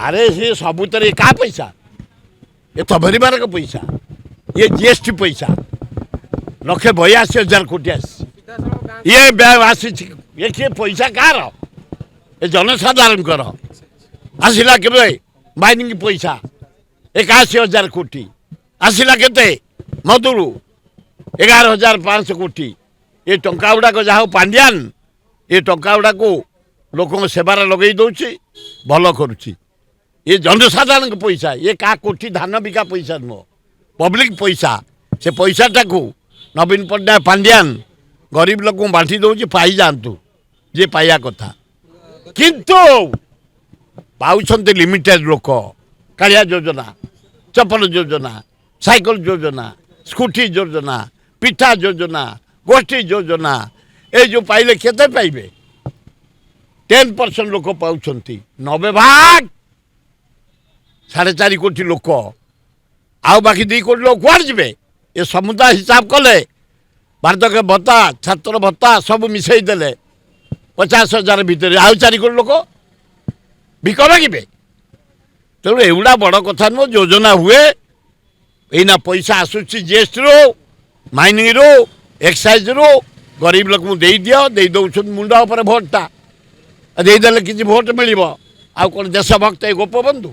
अरे से सबुतर क्या पैसा ये तो भरबार का पैसा ये जीएसटी पैसा 182,000 कोटी ये आसी ये किए पैसा कार ये जनसाधारण कर आसला के माइनिंग पैसा 81,000 कोटी आसला के मधुरू 11,500 कोटी ये टंका गुड़ाक जहाँ पांड्यान ये टंका गुड़ाक लोक सेवार लगे दौर भल करुच्ची ये जनसाधारण पैसा ये क्या कोठी धान बिका पैसा नुह पब्लिक पैसा से पैसाटा को नवीन पट्टनायक पांड्यान गरीब लोक बांटी दौर पाई जातु जे पाया कथा किंतु पाँच लिमिटेड लोक कालिया योजना चपल योजना साइकल योजना स्कूटी योजना पिठा योजना गोष्ठी योजना ये जो पाइले केते पाइबे 10% लोक पाँच 90 भाग 4.5 कोटी लोक आउ बाकी 2 कोटी लोक कुआड़ जी ये समुदाय हिसाब कले भारत के भत्ता छात्र भत्ता सब मिसई देले 50,000 भितर आउ 4 कोटी लोक भिक मागे तेणु एगुड़ा बड़ कथा नुह योजना हुए यहीना पैसा आसूसी जीएसटी रो माइनिंग रो एक्साइज रो गरीब लोक दे दे दौन मुंडा भोटा देदेले किसी भोट मिल आ कौन देशभक्त गोपबंधु।